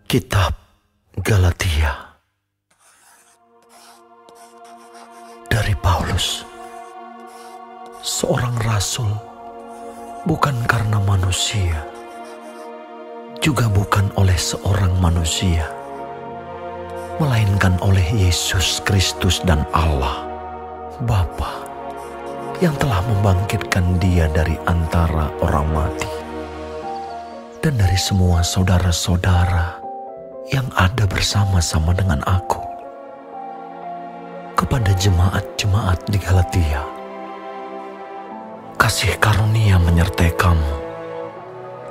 Kitab Galatia dari Paulus, seorang rasul, bukan karena manusia, juga bukan oleh seorang manusia, melainkan oleh Yesus Kristus dan Allah Bapa yang telah membangkitkan Dia dari antara orang mati, dan dari semua saudara-saudara yang ada bersama-sama dengan aku. Kepada jemaat-jemaat di Galatia, kasih karunia menyertai kamu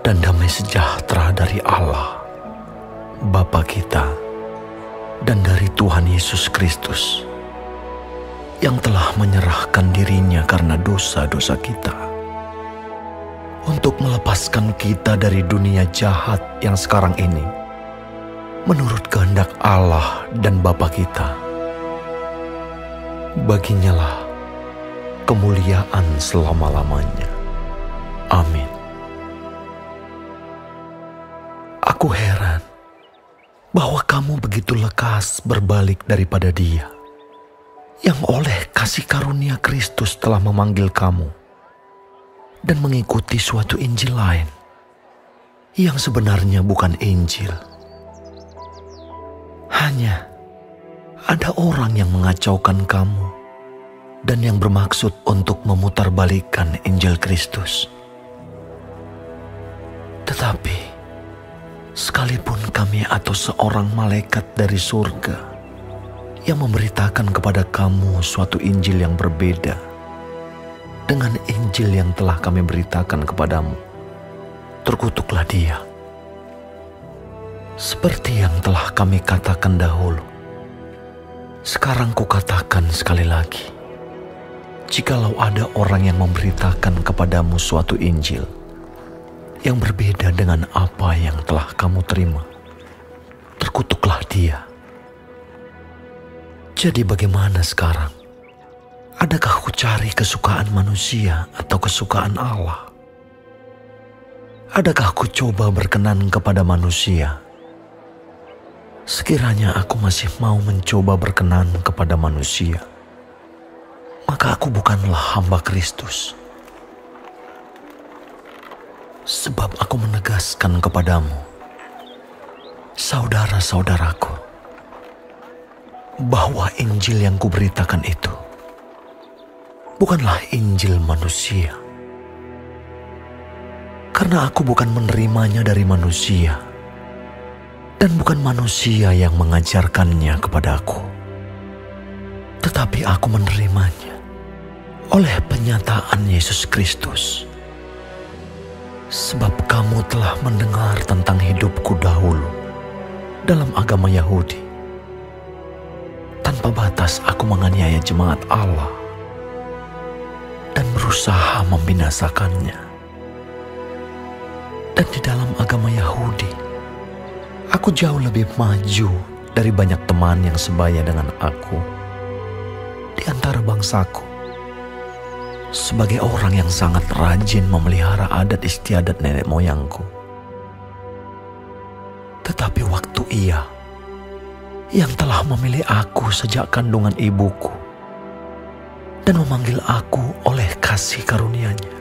dan damai sejahtera dari Allah Bapa kita dan dari Tuhan Yesus Kristus yang telah menyerahkan dirinya karena dosa-dosa kita, untuk melepaskan kita dari dunia jahat yang sekarang ini, menurut kehendak Allah dan Bapa kita. Baginya lah kemuliaan selama-lamanya. Amin. Aku heran bahwa kamu begitu lekas berbalik daripada Dia, yang oleh kasih karunia Kristus telah memanggil kamu, dan mengikuti suatu Injil lain, yang sebenarnya bukan Injil. Hanya ada orang yang mengacaukan kamu dan yang bermaksud untuk memutarbalikkan Injil Kristus. Tetapi sekalipun kami atau seorang malaikat dari surga yang memberitakan kepada kamu suatu Injil yang berbeda dengan Injil yang telah kami beritakan kepadamu, terkutuklah dia. Seperti yang telah kami katakan dahulu, sekarang kukatakan sekali lagi, jikalau ada orang yang memberitakan kepadamu suatu Injil yang berbeda dengan apa yang telah kamu terima, terkutuklah dia. Jadi bagaimana sekarang? Adakah ku cari kesukaan manusia atau kesukaan Allah? Adakah ku coba berkenan kepada manusia? Sekiranya aku masih mau mencoba berkenan kepada manusia, maka aku bukanlah hamba Kristus. Sebab aku menegaskan kepadamu, saudara-saudaraku, bahwa Injil yang kuberitakan itu bukanlah Injil manusia. Karena aku bukan menerimanya dari manusia, dan bukan manusia yang mengajarkannya kepadaku, tetapi aku menerimanya oleh penyataan Yesus Kristus. Sebab kamu telah mendengar tentang hidupku dahulu dalam agama Yahudi. Tanpa batas aku menganiaya jemaat Allah dan berusaha membinasakannya. Dan di dalam agama Yahudi, aku jauh lebih maju dari banyak teman yang sebaya dengan aku di antara bangsaku, sebagai orang yang sangat rajin memelihara adat istiadat nenek moyangku. Tetapi waktu Ia yang telah memilih aku sejak kandungan ibuku dan memanggil aku oleh kasih karunia-Nya,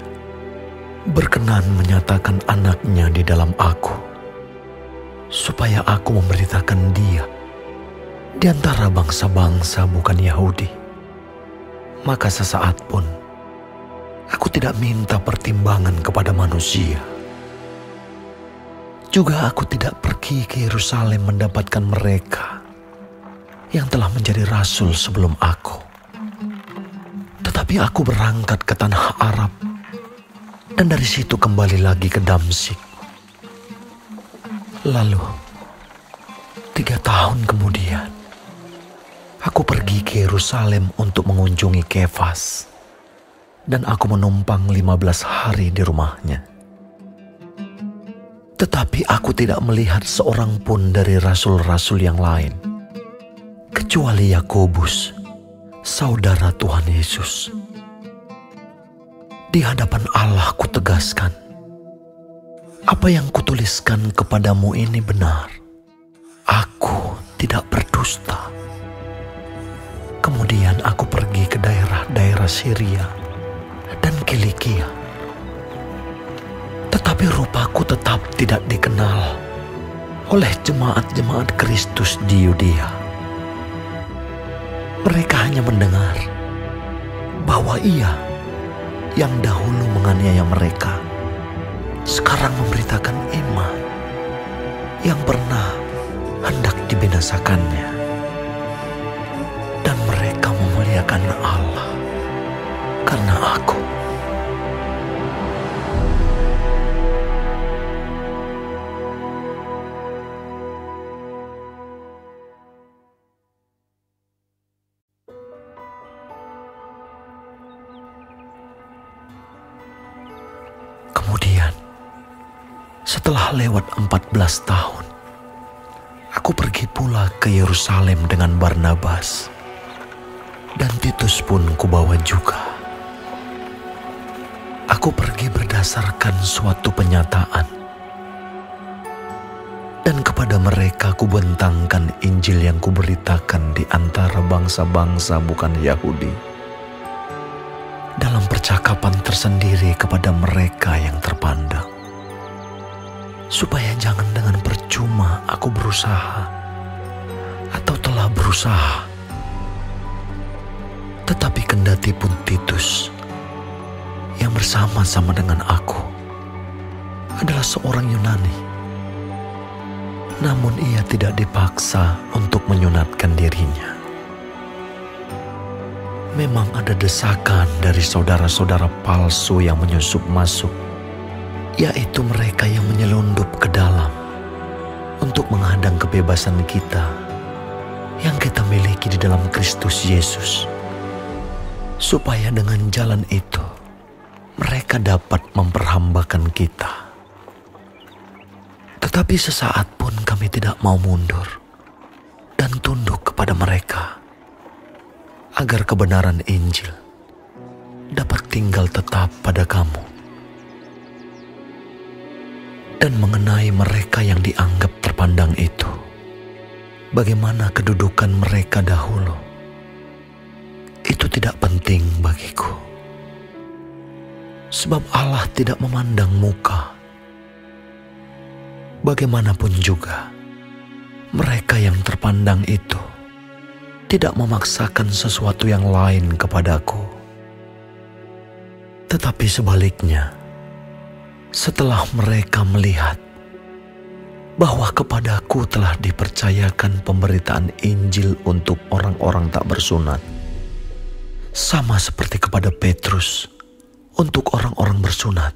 berkenan menyatakan anaknya di dalam aku, supaya aku memberitakan Dia di antara bangsa-bangsa bukan Yahudi. Maka sesaat pun aku tidak minta pertimbangan kepada manusia. Juga aku tidak pergi ke Yerusalem mendapatkan mereka yang telah menjadi rasul sebelum aku. Tetapi aku berangkat ke tanah Arab, dan dari situ kembali lagi ke Damsyik. Lalu 3 tahun kemudian, aku pergi ke Yerusalem untuk mengunjungi Kefas, dan aku menumpang 15 hari di rumahnya. Tetapi aku tidak melihat seorang pun dari rasul-rasul yang lain, kecuali Yakobus, saudara Tuhan Yesus. Di hadapan Allah kutegaskan, apa yang kutuliskan kepadamu ini benar. berdusta. Kemudian aku pergi ke daerah-daerah Syria dan Kilikia. Tetapi rupaku tetap tidak dikenal oleh jemaat-jemaat Kristus di Yudea. Mereka hanya mendengar bahwa Ia yang dahulu menganiaya mereka sekarang memberitakan iman yang pernah hendak dibinasakannya. Dan mereka memuliakan Allah karena aku. Kemudian, setelah lewat 14 tahun, aku pergi pula ke Yerusalem dengan Barnabas, dan Titus pun kubawa juga. Aku pergi berdasarkan suatu penyataan, dan kepada mereka kubentangkan Injil yang kuberitakan di antara bangsa-bangsa bukan Yahudi, dalam percakapan tersendiri kepada mereka yang terpandang, supaya jangan dengan percuma aku berusaha atau telah berusaha. Tetapi kendati pun Titus yang bersama-sama dengan aku adalah seorang Yunani, namun ia tidak dipaksa untuk menyunatkan dirinya. Memang ada desakan dari saudara-saudara palsu yang menyusup masuk, yaitu mereka yang menyelundup ke dalam untuk menghadang kebebasan kita yang kita miliki di dalam Kristus Yesus, supaya dengan jalan itu mereka dapat memperhambakan kita. Tetapi sesaat pun kami tidak mau mundur dan tunduk kepada mereka, agar kebenaran Injil dapat tinggal tetap pada kamu. Dan mengenai mereka yang dianggap terpandang itu, bagaimana kedudukan mereka dahulu, itu tidak penting bagiku. Sebab Allah tidak memandang muka. Bagaimanapun juga, mereka yang terpandang itu tidak memaksakan sesuatu yang lain kepadaku. Tetapi sebaliknya, setelah mereka melihat bahwa kepadaku telah dipercayakan pemberitaan Injil untuk orang-orang tak bersunat, sama seperti kepada Petrus untuk orang-orang bersunat,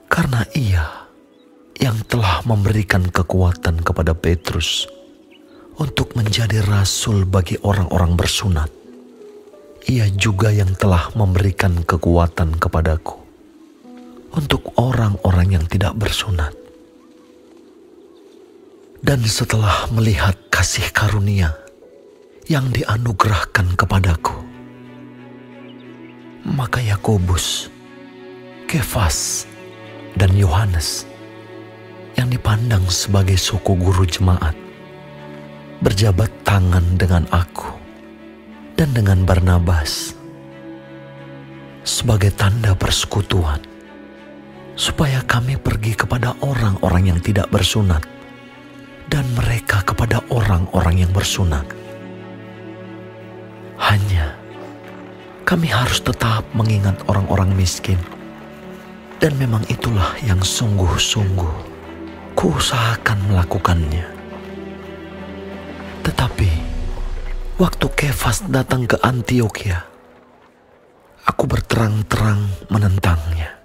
karena ia yang telah memberikan kekuatan kepada Petrus untuk menjadi rasul bagi orang-orang bersunat, ia juga yang telah memberikan kekuatan kepadaku untuk orang-orang yang tidak bersunat. Dan setelah melihat kasih karunia yang dianugerahkan kepadaku, maka Yakobus, Kefas, dan Yohanes yang dipandang sebagai suku guru jemaat berjabat tangan dengan aku dan dengan Barnabas sebagai tanda persekutuan, supaya kami pergi kepada orang-orang yang tidak bersunat dan mereka kepada orang-orang yang bersunat. Hanya kami harus tetap mengingat orang-orang miskin, dan memang itulah yang sungguh-sungguh kuusahakan melakukannya. Tetapi waktu Kefas datang ke Antiokhia, aku berterang-terang menentangnya,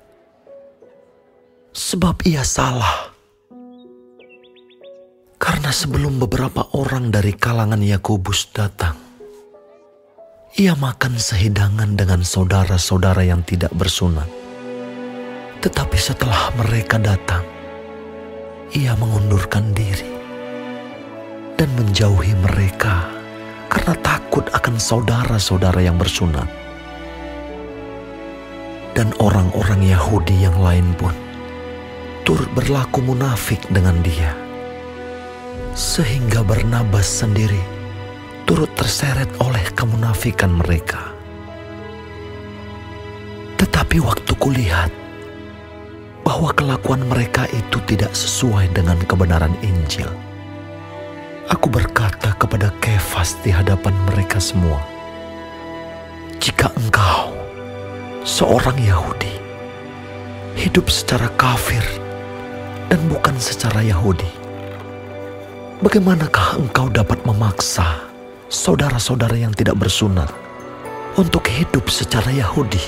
sebab ia salah. Karena sebelum beberapa orang dari kalangan Yakobus datang, ia makan sehidangan dengan saudara-saudara yang tidak bersunat. Tetapi setelah mereka datang, ia mengundurkan diri dan menjauhi mereka karena takut akan saudara-saudara yang bersunat. Dan orang-orang Yahudi yang lain pun turut berlaku munafik dengan dia, sehingga Barnabas sendiri turut terseret oleh kemunafikan mereka. Tetapi waktu kulihat bahwa kelakuan mereka itu tidak sesuai dengan kebenaran Injil, aku berkata kepada Kefas di hadapan mereka semua, "Jika engkau, seorang Yahudi, hidup secara kafir dan bukan secara Yahudi, bagaimanakah engkau dapat memaksa saudara-saudara yang tidak bersunat untuk hidup secara Yahudi?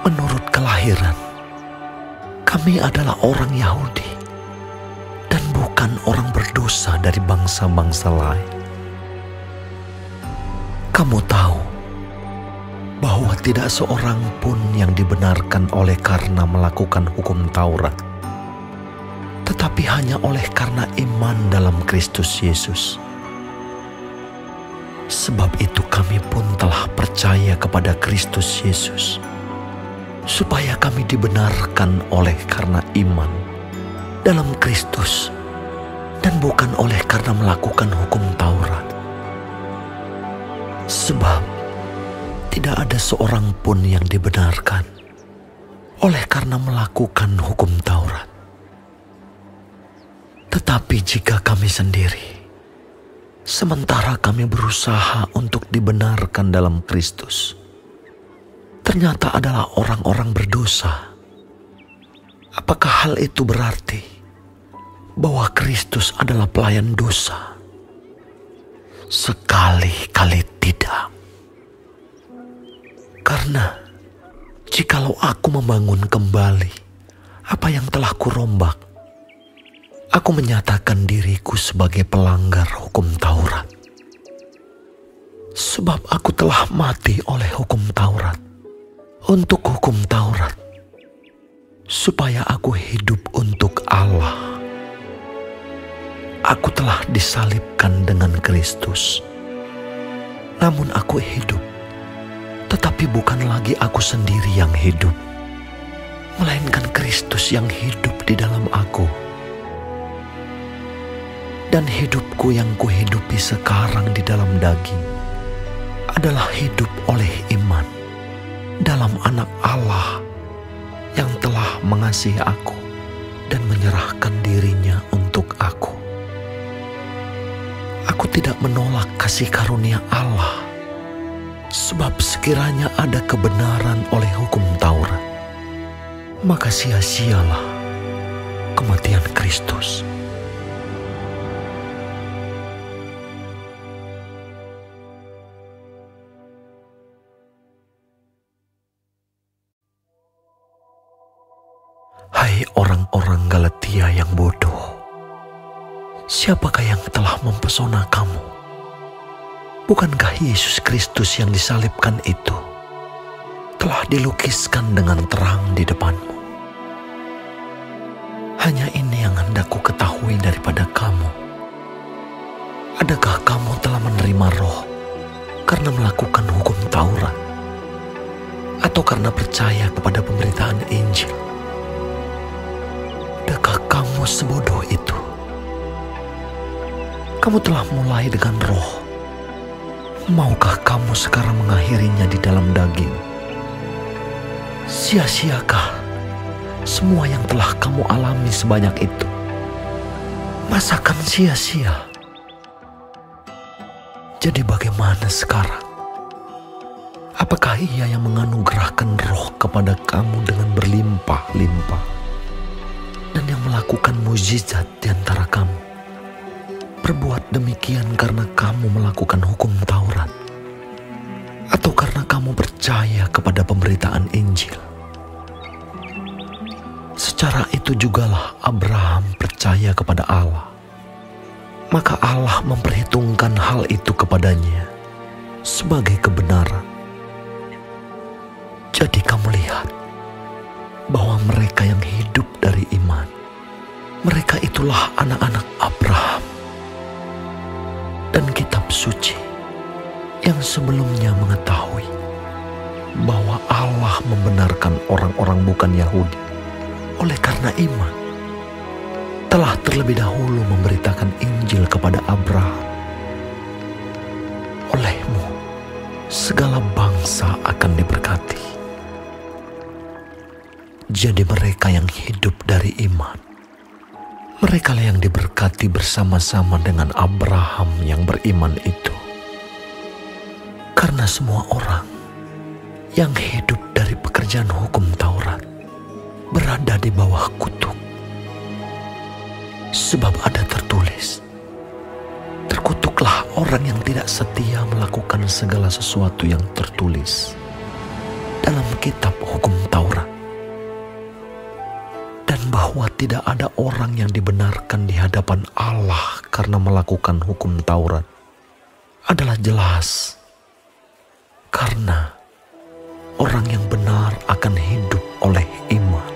Menurut kelahiran, kami adalah orang Yahudi dan bukan orang berdosa dari bangsa-bangsa lain. Kamu tahu bahwa tidak seorang pun yang dibenarkan oleh karena melakukan hukum Taurat, tetapi hanya oleh karena iman dalam Kristus Yesus. Sebab itu kami pun telah percaya kepada Kristus Yesus, supaya kami dibenarkan oleh karena iman dalam Kristus dan bukan oleh karena melakukan hukum Taurat. Sebab tidak ada seorang pun yang dibenarkan oleh karena melakukan hukum Taurat. Tetapi jika kami sendiri, sementara kami berusaha untuk dibenarkan dalam Kristus, ternyata adalah orang-orang berdosa, apakah hal itu berarti bahwa Kristus adalah pelayan dosa? Sekali-kali tidak. Karena jikalau aku membangun kembali apa yang telah kurombak, aku menyatakan diriku sebagai pelanggar hukum Taurat. Sebab aku telah mati oleh hukum Taurat untuk hukum Taurat, supaya aku hidup untuk Allah. Aku telah disalibkan dengan Kristus. Namun aku hidup, tetapi bukan lagi aku sendiri yang hidup, melainkan Kristus yang hidup di dalam aku. Dan hidupku yang kuhidupi sekarang di dalam daging adalah hidup oleh iman dalam Anak Allah yang telah mengasihi aku dan menyerahkan dirinya untuk aku. Aku tidak menolak kasih karunia Allah, sebab sekiranya ada kebenaran oleh hukum Taurat, maka sia-sialah kematian Kristus. Hai orang-orang Galatia yang bodoh, siapakah yang telah mempesona kamu? Bukankah Yesus Kristus yang disalibkan itu telah dilukiskan dengan terang di depanmu? Hanya ini yang hendak ku ketahui daripada kamu. Adakah kamu telah menerima Roh karena melakukan hukum Taurat, atau karena percaya kepada pemberitaan Injil? Adakah kamu sebodoh itu? Kamu telah mulai dengan Roh. Maukah kamu sekarang mengakhirinya di dalam daging? Sia-siakah semua yang telah kamu alami sebanyak itu? Masakan sia-sia? Jadi bagaimana sekarang? Apakah Ia yang menganugerahkan Roh kepada kamu dengan berlimpah-limpah, dan yang melakukan mukjizat di antara kamu berbuat demikian karena kamu melakukan hukum Taurat, atau karena kamu percaya kepada pemberitaan Injil? Secara itu jugalah Abraham percaya kepada Allah, maka Allah memperhitungkan hal itu kepadanya sebagai kebenaran. Jadi kamu lihat bahwa mereka yang hidup dari iman, mereka itulah anak-anak Abraham. Dan kitab suci yang sebelumnya mengetahui bahwa Allah membenarkan orang-orang bukan Yahudi oleh karena iman, telah terlebih dahulu memberitakan Injil kepada Abraham. Olehmu, segala bangsa akan diberkati. Jadi mereka yang hidup dari iman, mereka yang diberkati bersama-sama dengan Abraham yang beriman itu. Karena semua orang yang hidup dari pekerjaan hukum Taurat berada di bawah kutuk. Sebab ada tertulis, terkutuklah orang yang tidak setia melakukan segala sesuatu yang tertulis dalam kitab hukum Taurat. Dan bahwa tidak ada orang yang dibenarkan di hadapan Allah karena melakukan hukum Taurat adalah jelas. Karena orang yang benar akan hidup oleh iman.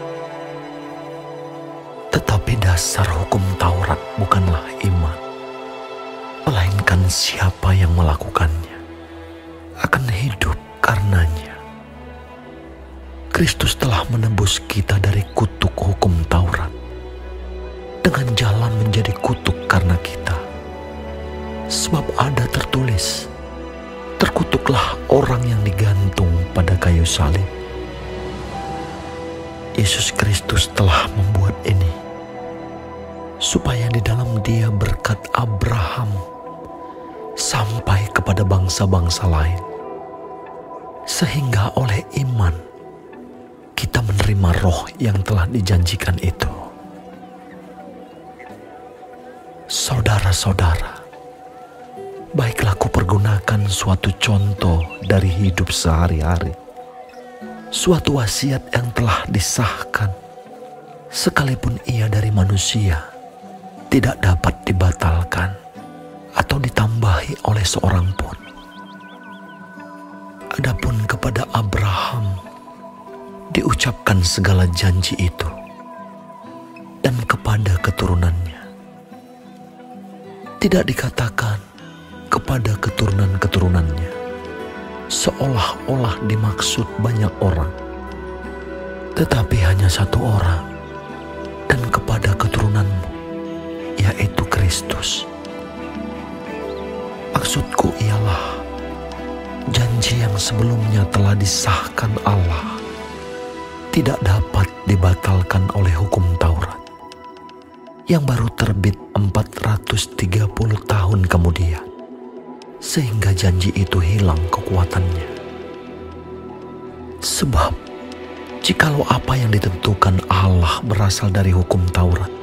Tetapi dasar hukum Taurat bukanlah iman, melainkan siapa yang melakukannya akan hidup karenanya. Kristus telah menebus kita dari kutuk hukum Taurat dengan jalan menjadi kutuk karena kita. Sebab ada tertulis, terkutuklah orang yang digantung pada kayu salib. Yesus Kristus telah membuat ini, supaya di dalam Dia berkat Abraham sampai kepada bangsa-bangsa lain. Sehingga oleh iman, kita menerima roh yang telah dijanjikan itu. Saudara-saudara, baiklah kupergunakan suatu contoh dari hidup sehari-hari. Suatu wasiat yang telah disahkan, sekalipun ia dari manusia, tidak dapat dibatalkan atau ditambahi oleh seorang pun. Adapun kepada Abraham diucapkan segala janji itu, dan kepada keturunannya. Tidak dikatakan kepada keturunan-keturunannya, seolah-olah dimaksud banyak orang, tetapi hanya satu orang, dan kepada keturunanmu, yaitu Kristus. Maksudku ialah janji yang sebelumnya telah disahkan Allah tidak dapat dibatalkan oleh hukum Taurat yang baru terbit 430 tahun kemudian, sehingga janji itu hilang kekuatannya. Sebab jikalau apa yang ditentukan Allah berasal dari hukum Taurat,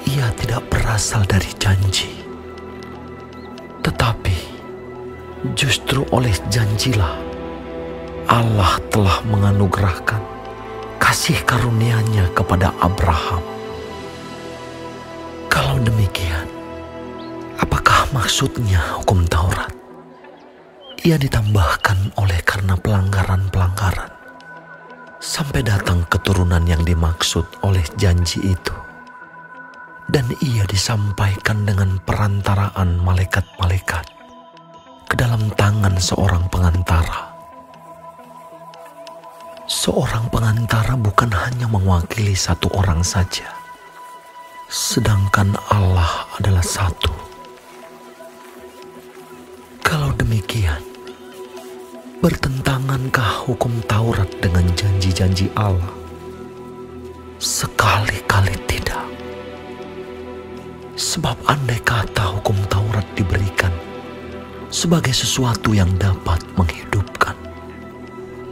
ia tidak berasal dari janji. Tetapi justru oleh janjilah Allah telah menganugerahkan kasih karunia-Nya kepada Abraham. Kalau demikian, apakah maksudnya hukum Taurat? Ia ditambahkan oleh karena pelanggaran-pelanggaran, sampai datang keturunan yang dimaksud oleh janji itu. Dan ia disampaikan dengan perantaraan malaikat-malaikat ke dalam tangan seorang pengantara. Seorang pengantara bukan hanya mewakili satu orang saja, sedangkan Allah adalah satu. Kalau demikian, bertentangankah hukum Taurat dengan janji-janji Allah? Sekali-kali tidak. Sebab andai kata hukum Taurat diberikan sebagai sesuatu yang dapat menghidupkan,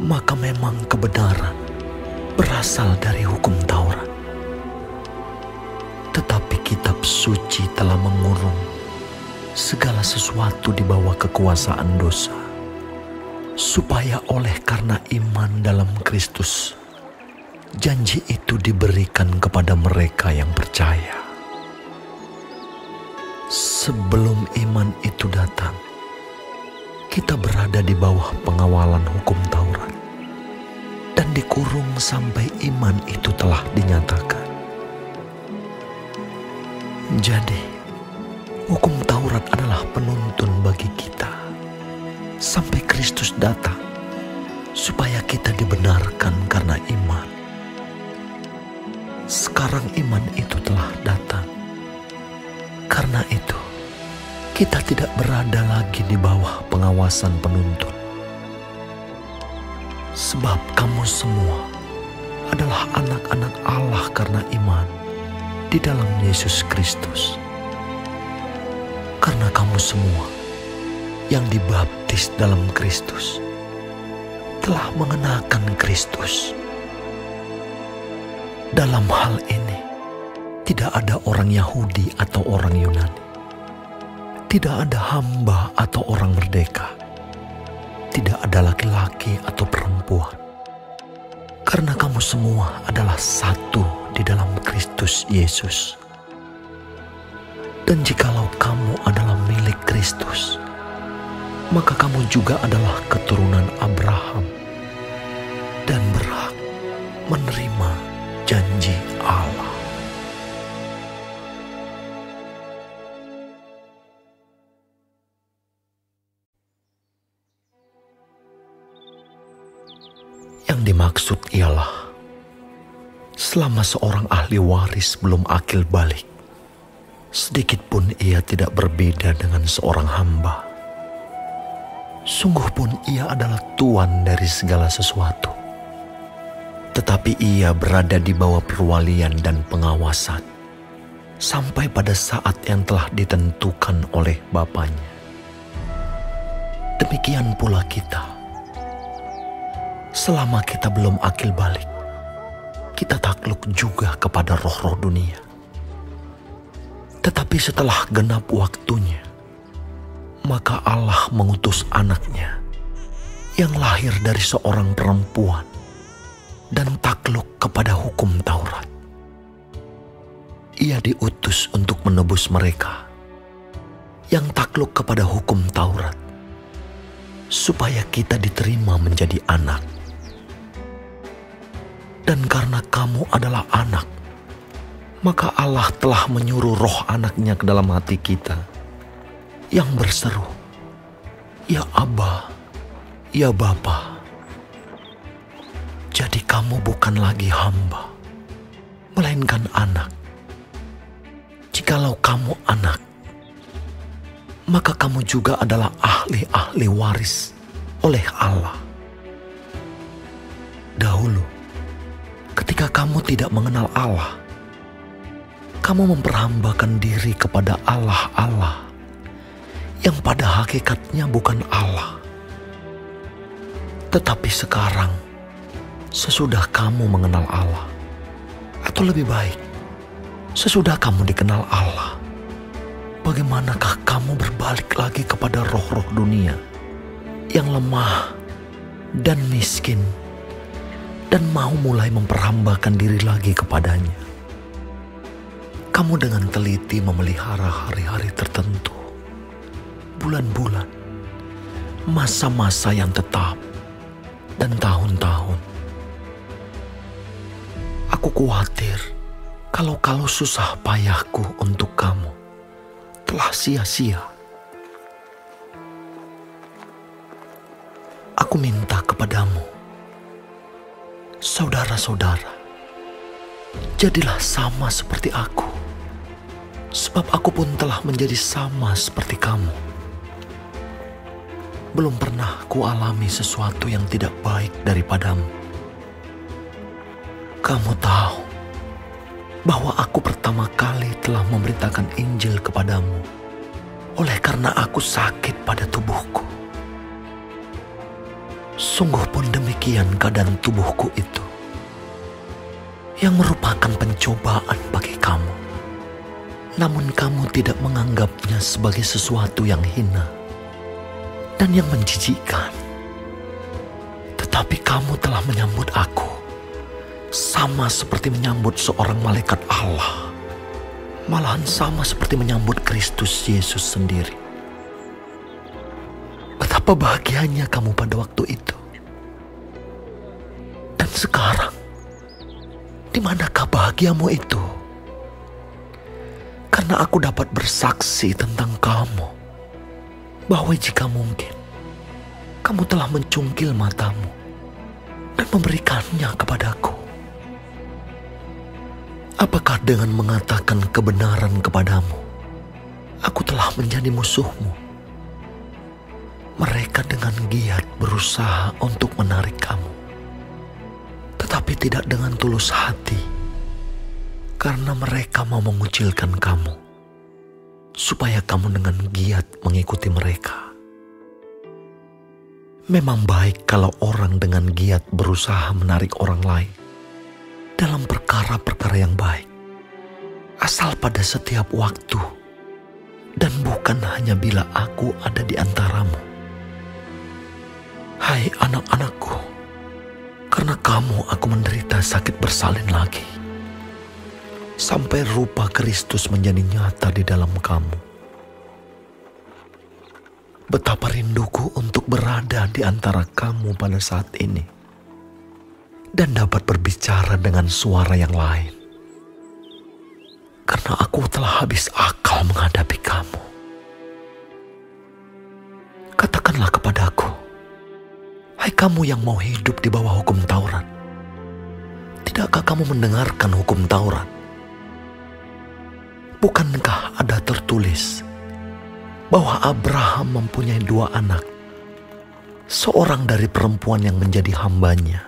maka memang kebenaran berasal dari hukum Taurat. Tetapi kitab suci telah mengurung segala sesuatu di bawah kekuasaan dosa, supaya oleh karena iman dalam Kristus, janji itu diberikan kepada mereka yang percaya. Sebelum iman itu datang, kita berada di bawah pengawalan hukum Taurat dan dikurung sampai iman itu telah dinyatakan. Jadi, hukum Taurat adalah penuntun bagi kita sampai Kristus datang, supaya kita dibenarkan karena iman. Sekarang iman itu telah datang, itu, kita tidak berada lagi di bawah pengawasan penuntun. Sebab kamu semua adalah anak-anak Allah karena iman di dalam Yesus Kristus. Karena kamu semua yang dibaptis dalam Kristus telah mengenakan Kristus. Dalam hal ini, tidak ada orang Yahudi atau orang Yunani. Tidak ada hamba atau orang merdeka. Tidak ada laki-laki atau perempuan. Karena kamu semua adalah satu di dalam Kristus Yesus. Dan jikalau kamu adalah milik Kristus, maka kamu juga adalah keturunan Abraham dan berhak menerima janji Allah. Yang dimaksud ialah, selama seorang ahli waris belum akil balik, sedikit pun ia tidak berbeda dengan seorang hamba. Sungguh pun ia adalah tuan dari segala sesuatu. Tetapi ia berada di bawah perwalian dan pengawasan, sampai pada saat yang telah ditentukan oleh Bapanya. Demikian pula kita. Selama kita belum akil balik, kita takluk juga kepada roh-roh dunia. Tetapi setelah genap waktunya, maka Allah mengutus anaknya yang lahir dari seorang perempuan dan takluk kepada hukum Taurat. Ia diutus untuk menebus mereka yang takluk kepada hukum Taurat, supaya kita diterima menjadi anak. Dan karena kamu adalah anak, maka Allah telah menyuruh roh anaknya ke dalam hati kita, yang berseru, "Ya Abba, ya Bapa." Jadi kamu bukan lagi hamba, melainkan anak. Jikalau kamu anak, maka kamu juga adalah ahli-ahli waris oleh Allah. Dahulu, ketika kamu tidak mengenal Allah, kamu memperhambakan diri kepada Allah-Allah yang pada hakikatnya bukan Allah. Tetapi sekarang, sesudah kamu mengenal Allah, atau lebih baik, sesudah kamu dikenal Allah, bagaimanakah kamu berbalik lagi kepada roh-roh dunia yang lemah dan miskin, dan mau mulai memperhambakan diri lagi kepadanya? Kamu dengan teliti memelihara hari-hari tertentu, bulan-bulan, masa-masa yang tetap, dan tahun-tahun. Aku khawatir kalau susah payahku untuk kamu telah sia-sia. Aku minta kepadamu, saudara-saudara, jadilah sama seperti aku, sebab aku pun telah menjadi sama seperti kamu. Belum pernah kualami sesuatu yang tidak baik daripadamu. Kamu tahu bahwa aku pertama kali telah memberitakan Injil kepadamu oleh karena aku sakit pada tubuhku. Sungguh pun demikian keadaan tubuhku itu, yang merupakan pencobaan bagi kamu. Namun kamu tidak menganggapnya sebagai sesuatu yang hina dan yang menjijikkan. Tetapi kamu telah menyambut aku sama seperti menyambut seorang malaikat Allah, malahan sama seperti menyambut Kristus Yesus sendiri. Betapa bahagianya kamu pada waktu itu. Dan sekarang, di manakah bahagiamu itu? Karena aku dapat bersaksi tentang kamu, bahwa jika mungkin, kamu telah mencungkil matamu dan memberikannya kepadaku. Apakah dengan mengatakan kebenaran kepadamu, aku telah menjadi musuhmu. Mereka dengan giat berusaha untuk menarik kamu, tetapi tidak dengan tulus hati, karena mereka mau mengucilkan kamu, supaya kamu dengan giat mengikuti mereka. Memang baik kalau orang dengan giat berusaha menarik orang lain dalam perkara-perkara yang baik, asal pada setiap waktu, dan bukan hanya bila aku ada di antaramu. Hai anak-anakku, karena kamu aku menderita sakit bersalin lagi, sampai rupa Kristus menjadi nyata di dalam kamu. Betapa rinduku untuk berada di antara kamu pada saat ini, dan dapat berbicara dengan suara yang lain, karena aku telah habis akal menghadapi kamu. Katakanlah kepadaku, hai kamu yang mau hidup di bawah hukum Taurat, tidakkah kamu mendengarkan hukum Taurat? Bukankah ada tertulis bahwa Abraham mempunyai 2 anak, seorang dari perempuan yang menjadi hambanya,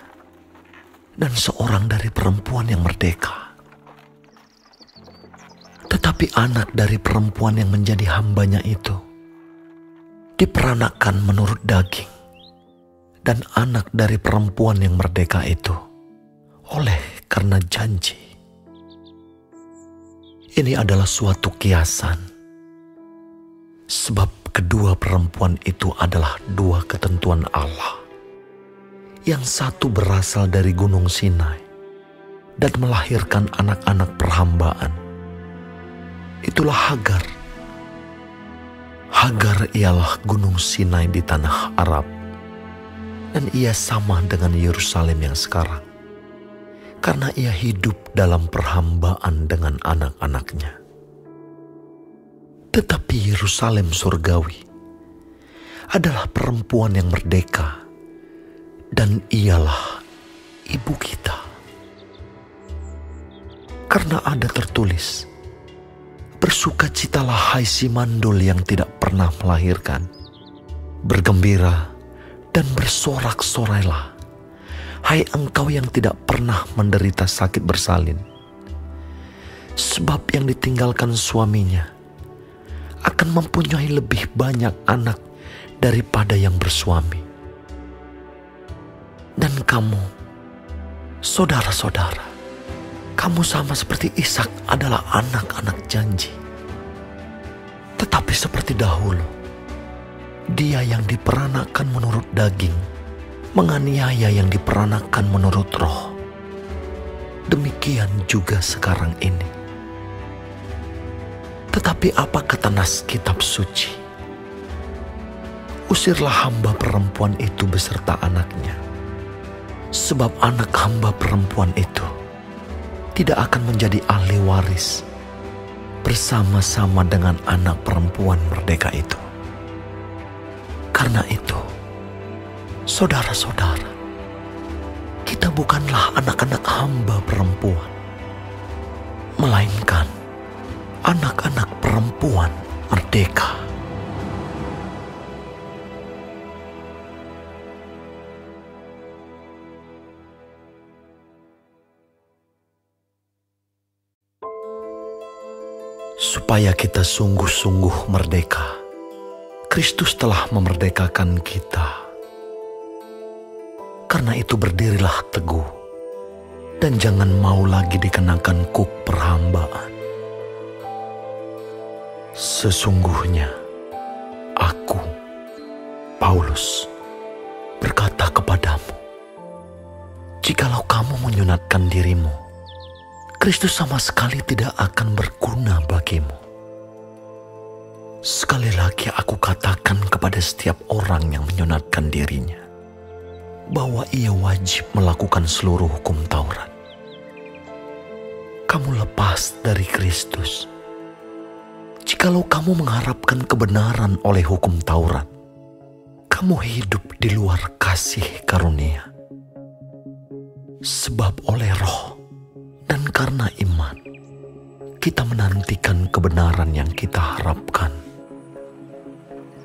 dan seorang dari perempuan yang merdeka. Tetapi anak dari perempuan yang menjadi hambanya itu diperanakan menurut daging, dan anak dari perempuan yang merdeka itu oleh karena janji. Ini adalah suatu kiasan, sebab kedua perempuan itu adalah 2 ketentuan Allah. Yang satu berasal dari Gunung Sinai dan melahirkan anak-anak perhambaan. Itulah Hagar. Hagar ialah Gunung Sinai di tanah Arab, dan ia sama dengan Yerusalem yang sekarang, karena ia hidup dalam perhambaan dengan anak-anaknya. Tetapi Yerusalem surgawi adalah perempuan yang merdeka, dan ialah ibu kita. Karena ada tertulis, bersukacitalah hai si mandul yang tidak pernah melahirkan, bergembira dan bersorak-sorailah, hai engkau yang tidak pernah menderita sakit bersalin, sebab yang ditinggalkan suaminya akan mempunyai lebih banyak anak daripada yang bersuami. Dan kamu, saudara-saudara, kamu sama seperti Ishak adalah anak-anak janji. Tetapi seperti dahulu, dia yang diperanakan menurut daging menganiaya yang diperanakan menurut roh. Demikian juga sekarang ini. Tetapi apa kata nas kitab suci? Usirlah hamba perempuan itu beserta anaknya, sebab anak hamba perempuan itu tidak akan menjadi ahli waris bersama-sama dengan anak perempuan merdeka itu. Karena itu, saudara-saudara, kita bukanlah anak-anak hamba perempuan, melainkan anak-anak perempuan merdeka. Supaya kita sungguh-sungguh merdeka, Kristus telah memerdekakan kita. Karena itu berdirilah teguh, dan jangan mau lagi dikenakan kuk perhambaan. Sesungguhnya aku, Paulus, berkata kepadamu, jikalau kamu menyunatkan dirimu, Kristus sama sekali tidak akan berguna bagimu. Sekali lagi aku katakan kepada setiap orang yang menyunatkan dirinya, bahwa ia wajib melakukan seluruh hukum Taurat. Kamu lepas dari Kristus. Jikalau kamu mengharapkan kebenaran oleh hukum Taurat, kamu hidup di luar kasih karunia. Sebab oleh roh dan karena iman, kita menantikan kebenaran yang kita harapkan.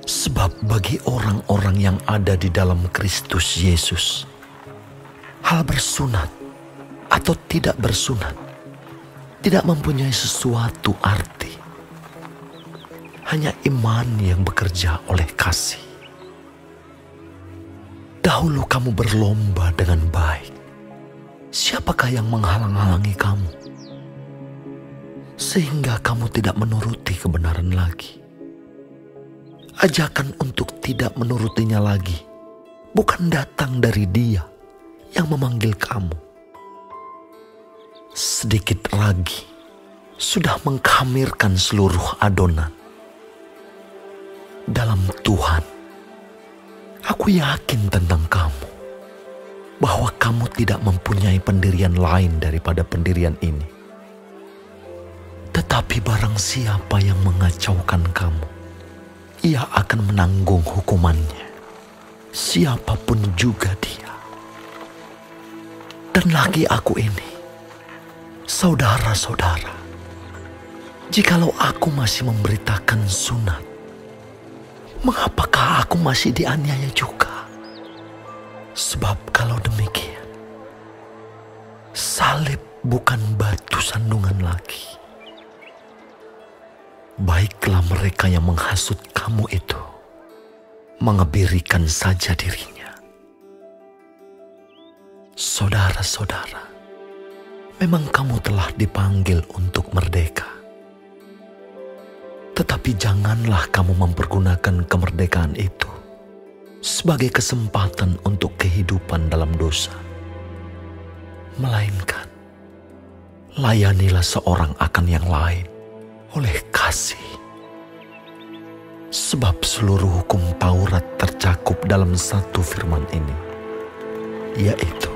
Sebab bagi orang-orang yang ada di dalam Kristus Yesus, hal bersunat atau tidak bersunat tidak mempunyai sesuatu arti. Hanya iman yang bekerja oleh kasih. Dahulu kamu berlomba dengan baik. Siapakah yang menghalang-halangi kamu? Sehingga kamu tidak menuruti kebenaran lagi. Ajakan untuk tidak menurutinya lagi bukan datang dari Dia yang memanggil kamu. Sedikit lagi sudah mengkhamirkan seluruh adonan. Dalam Tuhan, aku yakin tentang kamu, bahwa kamu tidak mempunyai pendirian lain daripada pendirian ini. Tetapi barang siapa yang mengacaukan kamu, ia akan menanggung hukumannya, siapapun juga dia. Dan lagi aku ini, saudara-saudara, jikalau aku masih memberitakan sunat, mengapakah aku masih dianiaya juga? Sebab kalau demikian, salib bukan batu sandungan lagi. Baiklah mereka yang menghasut kamu itu, mengebirikan saja dirinya. Saudara-saudara, memang kamu telah dipanggil untuk merdeka. Tetapi janganlah kamu mempergunakan kemerdekaan itu sebagai kesempatan untuk kehidupan dalam dosa. Melainkan, layanilah seorang akan yang lain oleh kasih. Sebab seluruh hukum Taurat tercakup dalam satu firman ini, yaitu,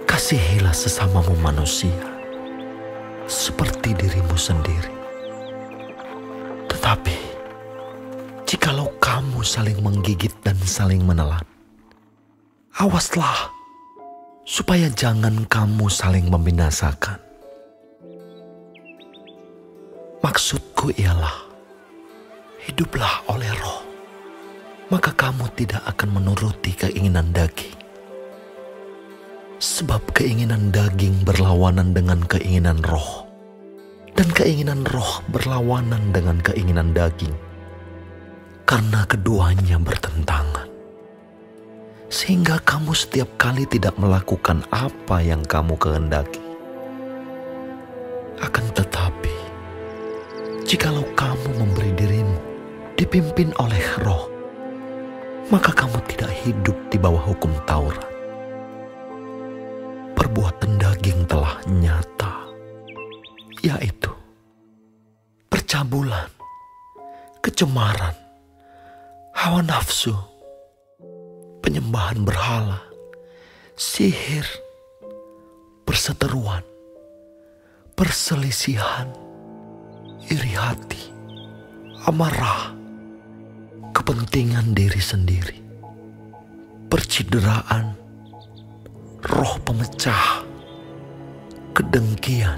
kasihilah sesamamu manusia seperti dirimu sendiri. Tetapi, jikalau kamu saling menggigit dan saling menelan, awaslah supaya jangan kamu saling membinasakan. Maksudku ialah, hiduplah oleh Roh, maka kamu tidak akan menuruti keinginan daging. Sebab keinginan daging berlawanan dengan keinginan Roh, dan keinginan Roh berlawanan dengan keinginan daging, karena keduanya bertentangan. Sehingga kamu setiap kali tidak melakukan apa yang kamu kehendaki. Akan tetapi, jikalau kamu memberi dirimu dipimpin oleh Roh, maka kamu tidak hidup di bawah hukum Taurat. Perbuatan daging telah nyata, yaitu percabulan, kecemaran, hawa nafsu, penyembahan berhala, sihir, perseteruan, perselisihan, iri hati, amarah, kepentingan diri sendiri, percideraan, roh pemecah, kedengkian,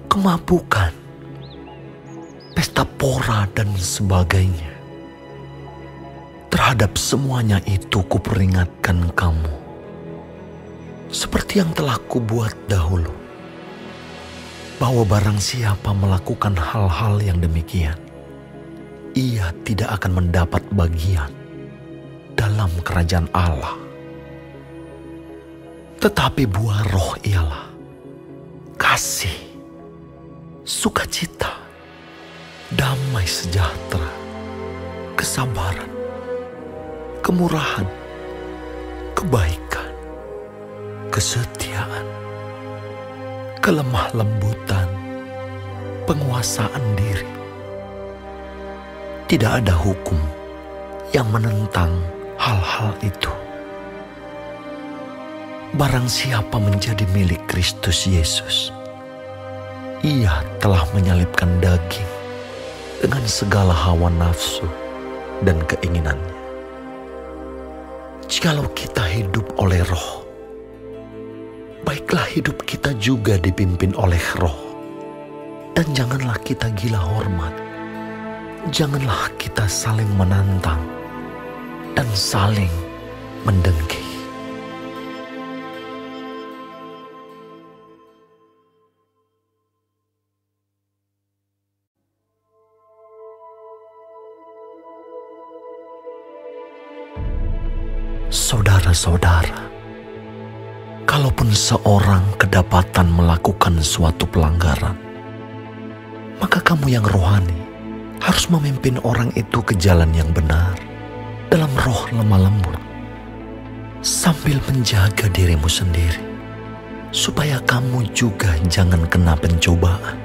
kemabukan, pesta pora dan sebagainya. Terhadap semuanya itu kuperingatkan kamu, seperti yang telah kubuat dahulu, bahwa barang siapa melakukan hal-hal yang demikian, ia tidak akan mendapat bagian dalam kerajaan Allah. Tetapi buah Roh ialah kasih, sukacita, damai sejahtera, kesabaran, kemurahan, kebaikan, kesetiaan, kelemah lembutan, penguasaan diri. Tidak ada hukum yang menentang hal-hal itu. Barang siapa menjadi milik Kristus Yesus, ia telah menyalibkan daging dengan segala hawa nafsu dan keinginannya. Jikalau kita hidup oleh Roh, baiklah hidup kita juga dipimpin oleh Roh. Dan janganlah kita gila hormat. Janganlah kita saling menantang dan saling mendengki. Saudara-saudara, kalaupun seorang kedapatan melakukan suatu pelanggaran, maka kamu yang rohani harus memimpin orang itu ke jalan yang benar dalam roh lemah lembut, sambil menjaga dirimu sendiri, supaya kamu juga jangan kena pencobaan.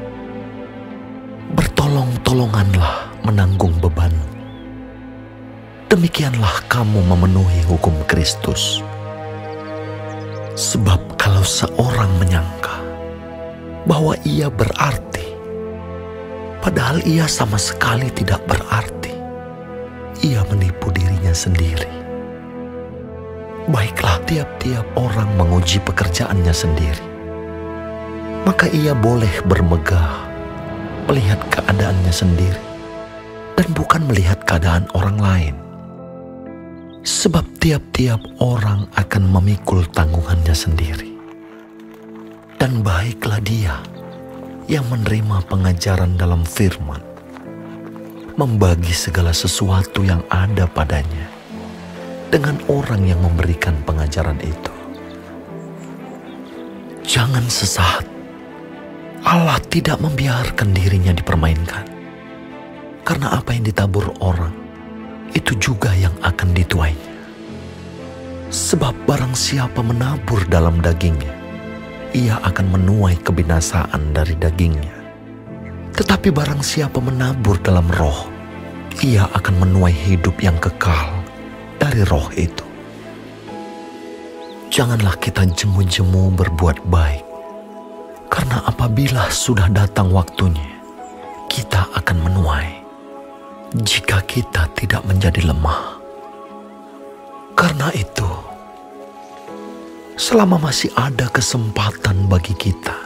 Bertolong-tolonganlah menanggung beban. Demikianlah kamu memenuhi hukum Kristus. Sebab kalau seorang menyangka bahwa ia berarti, padahal ia sama sekali tidak berarti, ia menipu dirinya sendiri. Baiklah tiap-tiap orang menguji pekerjaannya sendiri, maka ia boleh bermegah melihat keadaannya sendiri dan bukan melihat keadaan orang lain. Sebab tiap-tiap orang akan memikul tanggungannya sendiri. Dan baiklah dia yang menerima pengajaran dalam firman, membagi segala sesuatu yang ada padanya dengan orang yang memberikan pengajaran itu. Jangan sesat. Allah tidak membiarkan dirinya dipermainkan. Karena apa yang ditabur orang, itu juga yang akan dituainya. Sebab barang siapa menabur dalam dagingnya, ia akan menuai kebinasaan dari dagingnya. Tetapi barang siapa menabur dalam roh, ia akan menuai hidup yang kekal dari roh itu. Janganlah kita jemu-jemu berbuat baik, karena apabila sudah datang waktunya, kita akan menuai jika kita tidak menjadi lemah. Karena itu, selama masih ada kesempatan bagi kita,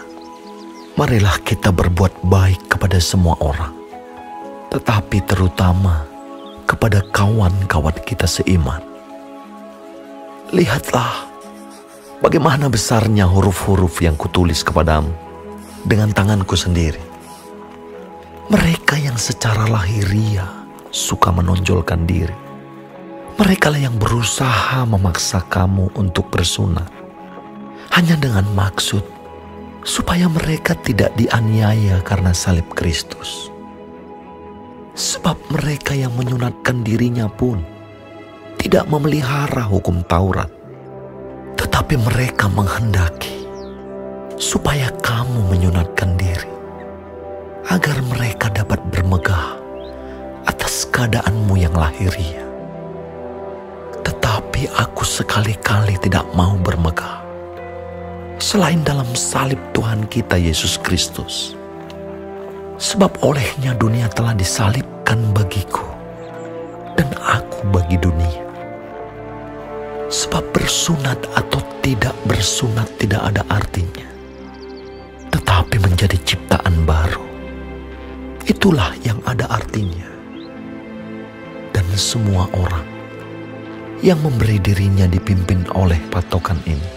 marilah kita berbuat baik kepada semua orang, tetapi terutama kepada kawan-kawan kita seiman. Lihatlah bagaimana besarnya huruf-huruf yang kutulis kepadamu dengan tanganku sendiri. Mereka yang secara lahiriah suka menonjolkan diri, merekalah yang berusaha memaksa kamu untuk bersunat, hanya dengan maksud supaya mereka tidak dianiaya karena salib Kristus. Sebab mereka yang menyunatkan dirinya pun tidak memelihara hukum Taurat, tetapi mereka menghendaki supaya kamu menyunatkan diri, agar mereka dapat bermegah atas keadaanmu yang lahiriah. Tetapi aku sekali-kali tidak mau bermegah selain dalam salib Tuhan kita Yesus Kristus. Sebab olehnya dunia telah disalibkan bagiku dan aku bagi dunia. Sebab bersunat atau tidak bersunat tidak ada artinya, tetapi menjadi ciptaan baru, itulah yang ada artinya. Dan semua orang yang memberi dirinya dipimpin oleh patokan ini,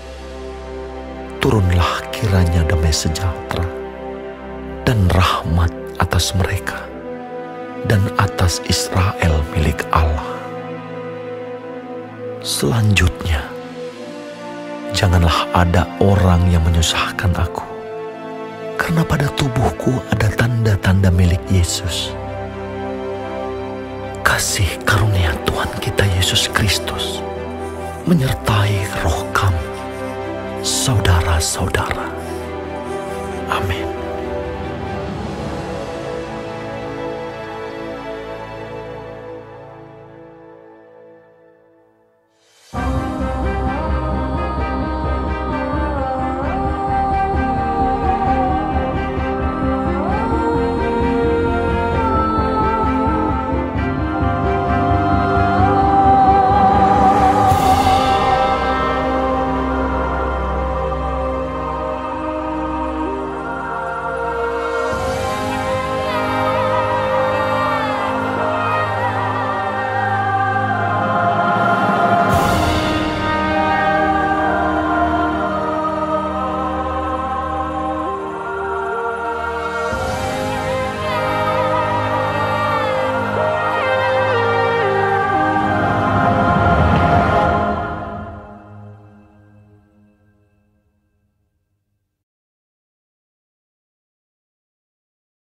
turunlah kiranya damai sejahtera dan rahmat atas mereka dan atas Israel milik Allah. Selanjutnya, janganlah ada orang yang menyusahkan aku, karena pada tubuhku ada tanda-tanda milik Yesus. Kasih karunia Tuhan kita Yesus Kristus menyertai roh kamu, saudara-saudara. Amin.